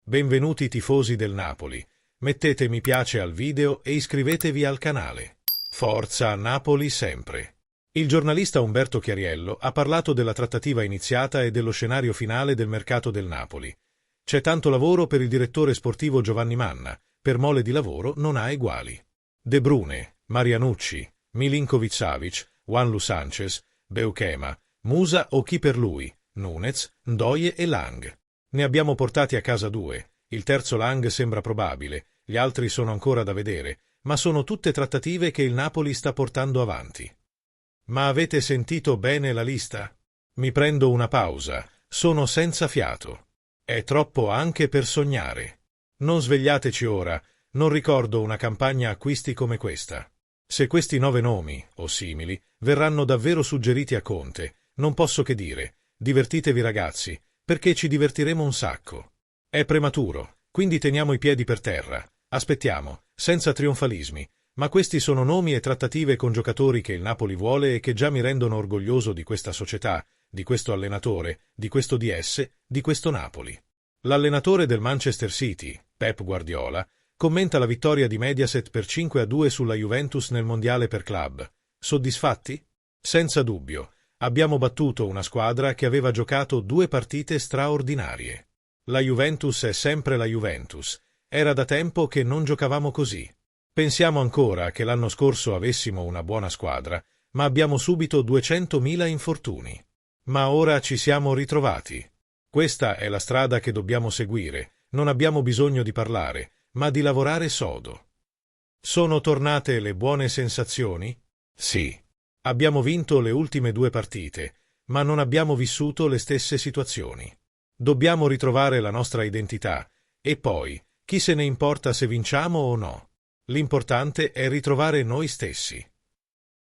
Benvenuti tifosi del Napoli. Mettete mi piace al video e iscrivetevi al canale. Forza Napoli sempre. Il giornalista Umberto Chiariello ha parlato della trattativa iniziata e dello scenario finale del mercato del Napoli. C'è tanto lavoro per il direttore sportivo Giovanni Manna, per mole di lavoro non ha eguali. De Bruyne, Marianucci, Milinkovic-Savic, Juanlu Sanchez, Beukema, Musa o chi per lui, Nunez, Ndoye e Lang. Ne abbiamo portati a casa 2, il terzo Lang sembra probabile, gli altri sono ancora da vedere, ma sono tutte trattative che il Napoli sta portando avanti. Ma avete sentito bene la lista? Mi prendo una pausa, sono senza fiato. È troppo anche per sognare. Non svegliateci ora, non ricordo una campagna acquisti come questa. Se questi 9 nomi, o simili, verranno davvero suggeriti a Conte, non posso che dire, divertitevi ragazzi, perché ci divertiremo un sacco. È prematuro, quindi teniamo i piedi per terra, aspettiamo, senza trionfalismi, ma questi sono nomi e trattative con giocatori che il Napoli vuole e che già mi rendono orgoglioso di questa società, di questo allenatore, di questo DS, di questo Napoli. L'allenatore del Manchester City, Pep Guardiola, commenta la vittoria di Mediaset per 5-2 sulla Juventus nel Mondiale per club. Soddisfatti? Senza dubbio. Abbiamo battuto una squadra che aveva giocato 2 partite straordinarie. La Juventus è sempre la Juventus. Era da tempo che non giocavamo così. Pensiamo ancora che l'anno scorso avessimo una buona squadra, ma abbiamo subito 200.000 infortuni. Ma ora ci siamo ritrovati. Questa è la strada che dobbiamo seguire. Non abbiamo bisogno di parlare, ma di lavorare sodo. Sono tornate le buone sensazioni? Sì. Abbiamo vinto le ultime 2 partite, ma non abbiamo vissuto le stesse situazioni. Dobbiamo ritrovare la nostra identità, e poi, chi se ne importa se vinciamo o no? L'importante è ritrovare noi stessi.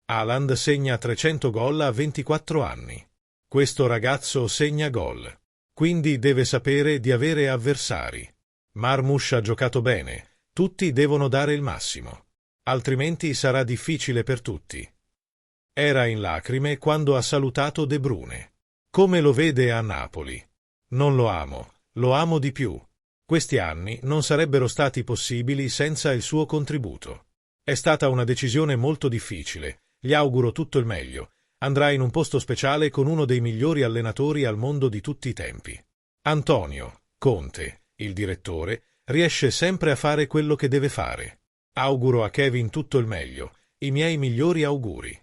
Haaland segna 300 gol a 24 anni. Questo ragazzo segna gol. Quindi deve sapere di avere avversari. Marmoush ha giocato bene, tutti devono dare il massimo. Altrimenti sarà difficile per tutti. Era in lacrime quando ha salutato De Bruyne. Come lo vede a Napoli? Non lo amo di più. Questi anni non sarebbero stati possibili senza il suo contributo. È stata una decisione molto difficile, gli auguro tutto il meglio. Andrà in un posto speciale con uno dei migliori allenatori al mondo di tutti i tempi. Antonio Conte, il direttore, riesce sempre a fare quello che deve fare. Auguro a Kevin tutto il meglio, i miei migliori auguri.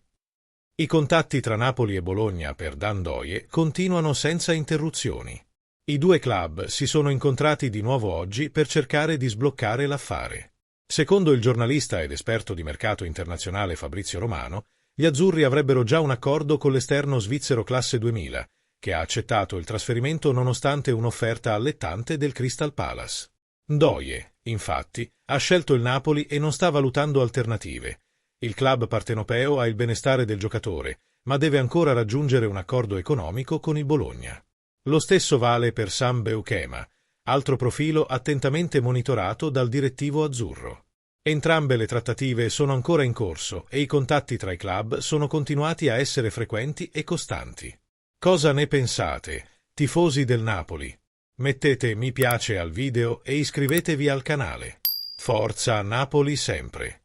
I contatti tra Napoli e Bologna per Dan Ndoye continuano senza interruzioni. I 2 club si sono incontrati di nuovo oggi per cercare di sbloccare l'affare. Secondo il giornalista ed esperto di mercato internazionale Fabrizio Romano, gli azzurri avrebbero già un accordo con l'esterno svizzero classe 2000, che ha accettato il trasferimento nonostante un'offerta allettante del Crystal Palace. Ndoye, infatti, ha scelto il Napoli e non sta valutando alternative. Il club partenopeo ha il benestare del giocatore, ma deve ancora raggiungere un accordo economico con il Bologna. Lo stesso vale per Sam Beukema, altro profilo attentamente monitorato dal direttivo azzurro. Entrambe le trattative sono ancora in corso e i contatti tra i club sono continuati a essere frequenti e costanti. Cosa ne pensate, tifosi del Napoli? Mettete mi piace al video e iscrivetevi al canale. Forza Napoli sempre!